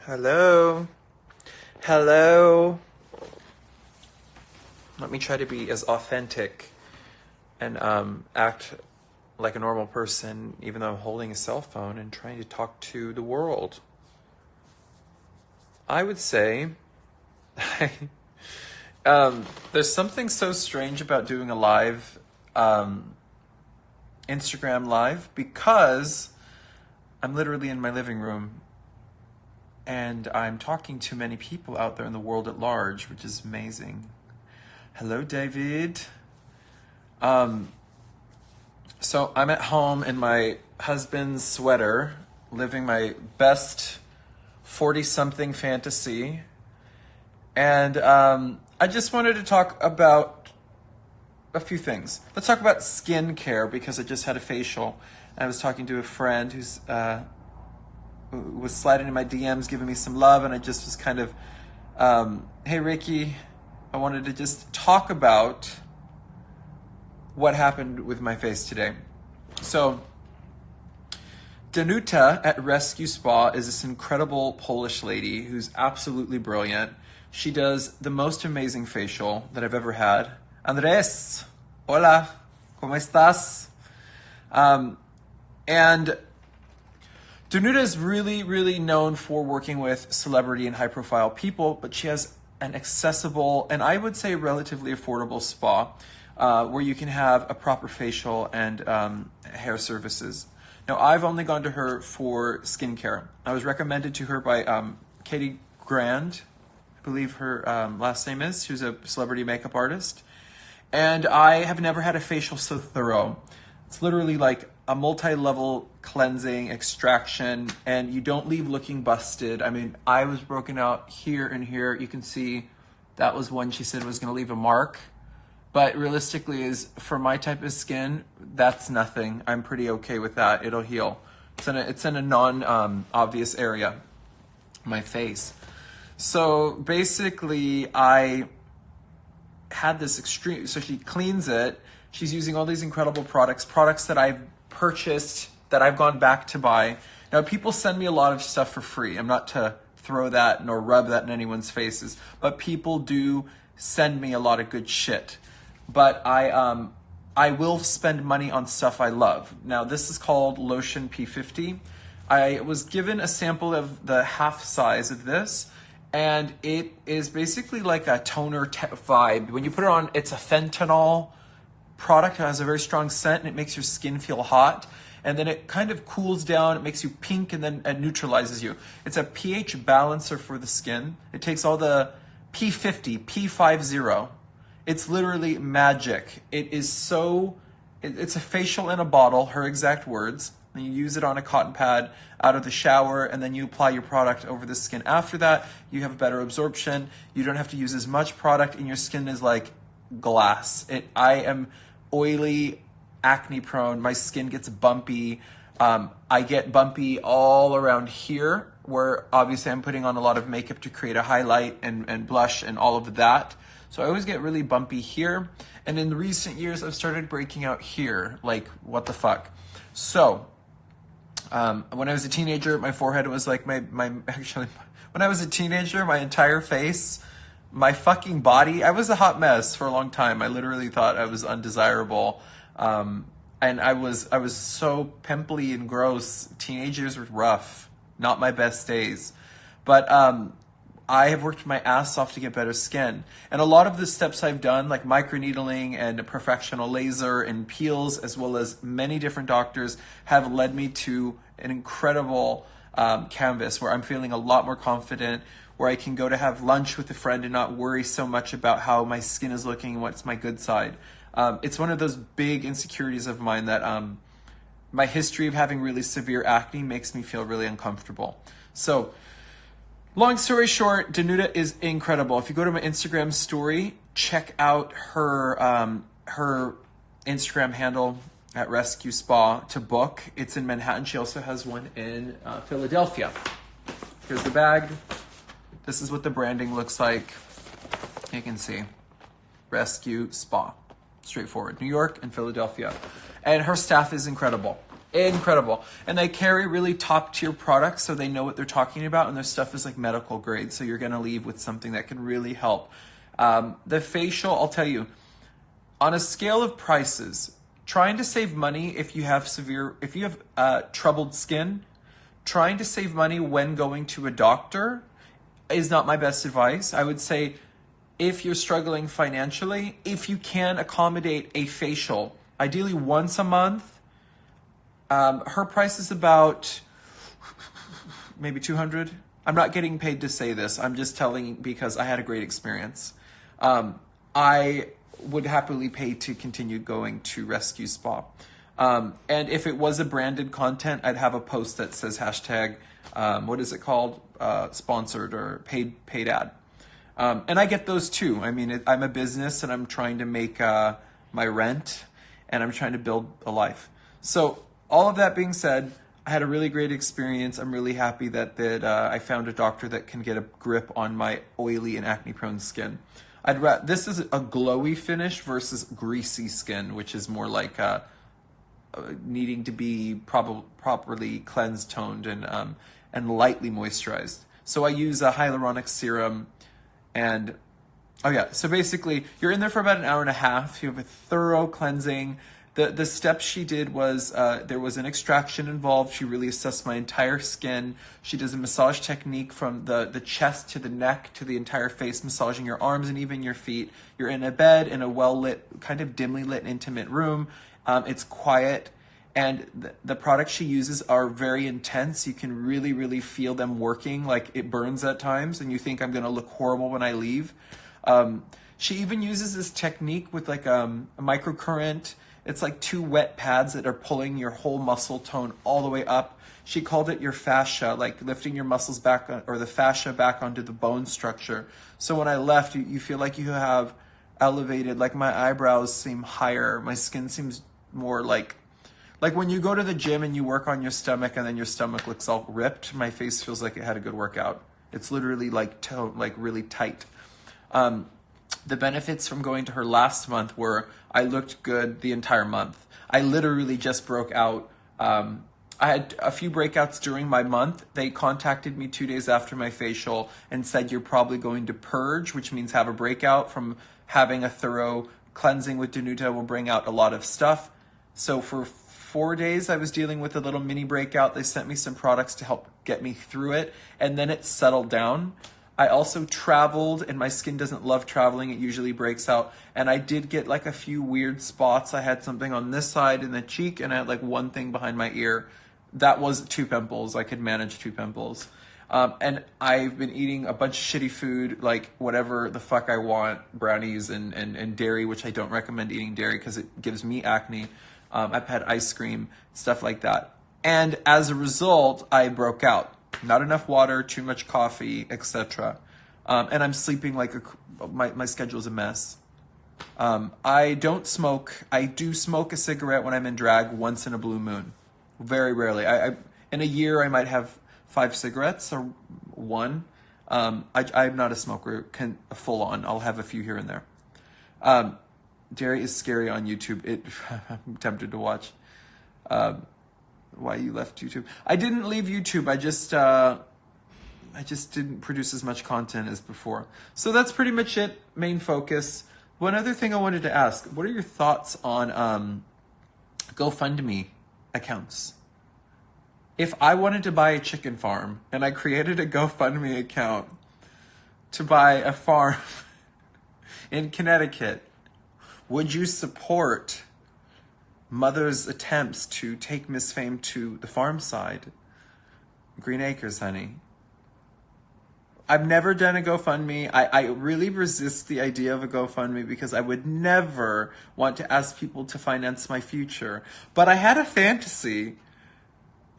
Hello. Hello. Let me try to be as authentic and act like a normal person, even though I'm holding a cell phone and trying to talk to the world. I would say there's something so strange about doing a live Instagram live because I'm literally in my living room and I'm talking to many people out there in the world at large, which is amazing. Hello, David. So I'm at home in my husband's sweater, living my best 40-something fantasy. And I just wanted to talk about a few things. Let's talk about skincare because I just had a facial. I was talking to a friend who was sliding in my DMs, giving me some love, and I just was kind of, hey, Ricky, I wanted to just talk about what happened with my face today. So, Danuta at Rescue Spa is this incredible Polish lady who's absolutely brilliant. She does the most amazing facial that I've ever had. Andres, hola, ¿cómo estás? And Danuta is really, really known for working with celebrity and high-profile people, but she has an accessible and I would say relatively affordable spa where you can have a proper facial and hair services. Now, I've only gone to her for skincare. I was recommended to her by Katie Grand, I believe her last name is. She was a celebrity makeup artist. And I have never had a facial so thorough. It's literally like a multi-level cleansing, extraction, and you don't leave looking busted. I mean, I was broken out here and here. You can see that was one she said was going to leave a mark. But realistically, is for my type of skin, that's nothing. I'm pretty okay with that. It'll heal. It's in a non-obvious area, my face. So basically, I had this extreme, so she cleans it. She's using all these incredible products that I've purchased, that I've gone back to buy. Now, people send me a lot of stuff for free. I'm not to throw that nor rub that in anyone's faces, but people do send me a lot of good shit. But I will spend money on stuff I love. Now, this is called Lotion P50. I was given a sample of the half size of this, and it is basically like a toner vibe. When you put it on, it's a fentanyl product. It has a very strong scent, and it makes your skin feel hot. And then it kind of cools down, it makes you pink, and then it neutralizes you. It's a pH balancer for the skin. It takes all the P50, P50. It's literally magic. It's a facial in a bottle, her exact words. And you use it on a cotton pad out of the shower, and then you apply your product over the skin. After that, you have better absorption. You don't have to use as much product, and your skin is like glass. I am oily, acne prone. My skin gets bumpy. I get bumpy all around here, where obviously I'm putting on a lot of makeup to create a highlight and blush and all of that. So I always get really bumpy here. And in the recent years, I've started breaking out here. Like, what the fuck? So, when I was a teenager, my forehead was like actually, when I was a teenager, my entire face, my fucking body, I was a hot mess for a long time. I literally thought I was undesirable. And I was so pimply and gross. Teenage years were rough. Not my best days. But, I have worked my ass off to get better skin. And a lot of the steps I've done, like microneedling and perfectional laser and peels, as well as many different doctors, have led me to an incredible canvas where I'm feeling a lot more confident, where I can go to have lunch with a friend and not worry so much about how my skin is looking and what's my good side. It's one of those big insecurities of mine that my history of having really severe acne makes me feel really uncomfortable. So, long story short, Danuta is incredible. If you go to my Instagram story, check out her Instagram handle at Rescue Spa to book. It's in Manhattan. She also has one in Philadelphia. Here's the bag. This is what the branding looks like. You can see Rescue Spa. Straightforward. New York and Philadelphia. And her staff is incredible. Incredible. And they carry really top tier products, so they know what they're talking about, and their stuff is like medical grade, so you're going to leave with something that can really help. The facial, I'll tell you, on a scale of prices, trying to save money if you have troubled skin, trying to save money when going to a doctor is not my best advice. I would say if you're struggling financially, if you can accommodate a facial, ideally once a month. Her price is about maybe $200. I'm not getting paid to say this. I'm just telling because I had a great experience. I would happily pay to continue going to Rescue Spa. And if it was a branded content, I'd have a post that says hashtag, what is it called? Sponsored or paid ad. And I get those too. I mean, I'm a business and I'm trying to make my rent and I'm trying to build a life. So all of that being said, I had a really great experience. I'm really happy that I found a doctor that can get a grip on my oily and acne-prone skin. This is a glowy finish versus greasy skin, which is more like needing to be properly cleansed, toned, and lightly moisturized. So I use a hyaluronic serum, and so basically you're in there for about an hour and a half. You have a thorough cleansing. The steps she did was, there was an extraction involved. She really assessed my entire skin. She does a massage technique from the chest to the neck to the entire face, massaging your arms and even your feet. You're in a bed in a well-lit, kind of dimly lit, intimate room. It's quiet. And the products she uses are very intense. You can really, really feel them working. Like it burns at times and you think I'm going to look horrible when I leave. She even uses this technique with like a microcurrent. It's like 2 wet pads that are pulling your whole muscle tone all the way up. She called it your fascia, like lifting your muscles back or the fascia back onto the bone structure. So when I left, you feel like you have elevated, like my eyebrows seem higher. My skin seems more like when you go to the gym and you work on your stomach and then your stomach looks all ripped, my face feels like it had a good workout. It's literally like really tight. The benefits from going to her last month were I looked good the entire month. I literally just broke out. I had a few breakouts during my month. They contacted me 2 days after my facial and said, you're probably going to purge, which means have a breakout from having a thorough cleansing with Danuta will bring out a lot of stuff. So for 4 days, I was dealing with a little mini breakout. They sent me some products to help get me through it, and then it settled down. I also traveled, and my skin doesn't love traveling. It usually breaks out. And I did get like a few weird spots. I had something on this side in the cheek, and I had like one thing behind my ear. That was 2 pimples. I could manage 2 pimples. And I've been eating a bunch of shitty food, like whatever the fuck I want, brownies and dairy, which I don't recommend eating dairy because it gives me acne. I've had ice cream, stuff like that. And as a result, I broke out. Not enough water, too much coffee, etc. And I'm sleeping like my schedule's a mess. I don't smoke. I do smoke a cigarette when I'm in drag once in a blue moon. Very rarely. In a year, I might have 5 cigarettes or 1. I'm not a smoker, full on. I'll have a few here and there. Dairy is scary on YouTube. I'm tempted to watch. Why you left YouTube? I didn't leave YouTube. I just didn't produce as much content as before. So that's pretty much it. Main focus. One other thing I wanted to ask: what are your thoughts on GoFundMe accounts? If I wanted to buy a chicken farm and I created a GoFundMe account to buy a farm in Connecticut, would you support Mother's attempts to take Miss Fame to the farm side? Green Acres, honey. I've never done a GoFundMe. I really resist the idea of a GoFundMe because I would never want to ask people to finance my future. But I had a fantasy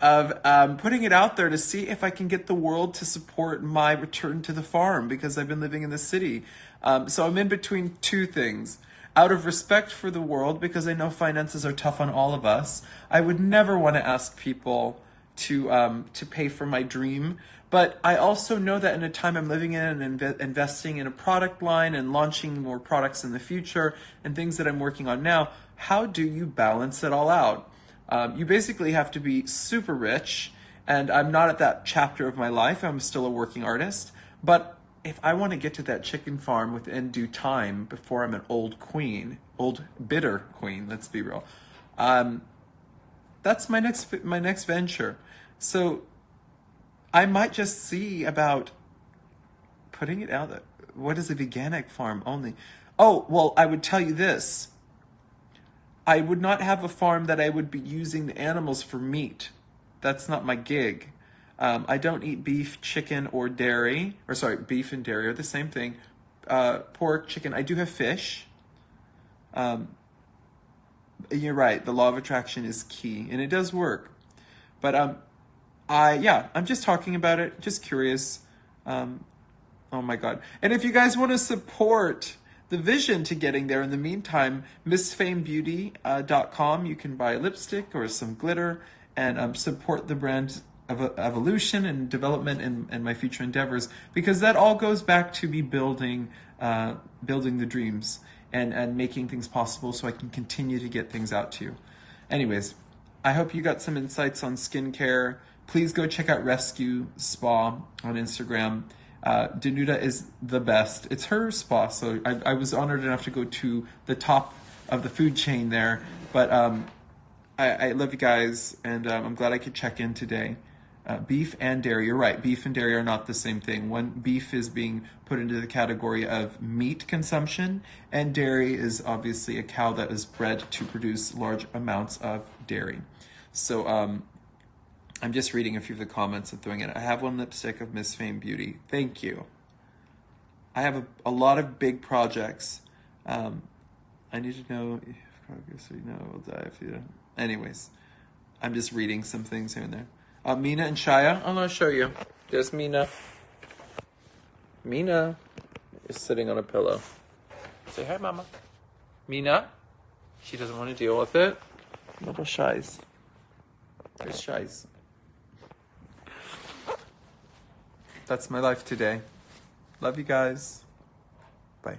of putting it out there to see if I can get the world to support my return to the farm because I've been living in the city. So I'm in between 2 things. Out of respect for the world, because I know finances are tough on all of us, I would never want to ask people to pay for my dream. But I also know that in a time I'm living in and investing in a product line and launching more products in the future and things that I'm working on now, how do you balance it all out? You basically have to be super rich, and I'm not at that chapter of my life. I'm still a working artist. But if I want to get to that chicken farm within due time before I'm an old bitter queen, let's be real, that's my next venture. So I might just see about putting it out. What is a veganic farm only? Oh, well, I would tell you this. I would not have a farm that I would be using the animals for meat. That's not my gig. I don't eat beef, chicken, or dairy. Or sorry, beef and dairy are the same thing. Pork, chicken. I do have fish. You're right. The law of attraction is key, and it does work. But I'm just talking about it. Just curious. Oh my God. And if you guys want to support the vision to getting there in the meantime, MissFameBeauty.com, you can buy lipstick or some glitter and support the brand of evolution and development and my future endeavors, because that all goes back to me building the dreams and making things possible so I can continue to get things out to you. Anyways, I hope you got some insights on skincare. Please go check out Rescue Spa on Instagram. Danuta is the best. It's her spa, so I was honored enough to go to the top of the food chain there. But I love you guys, and I'm glad I could check in today. Beef and dairy, you're right. Beef and dairy are not the same thing. One, beef is being put into the category of meat consumption, and dairy is obviously a cow that is bred to produce large amounts of dairy. So I'm just reading a few of the comments and throwing it. I have one lipstick of Miss Fame Beauty. Thank you. I have a lot of big projects. I need to know if progress or will die if you don't. Anyways, I'm just reading some things here and there. Mina and Shaya, I'm going to show you. There's Mina. Mina is sitting on a pillow. Say hi, Mama. Mina. She doesn't want to deal with it. Little Shies. There's Shies. That's my life today. Love you guys. Bye.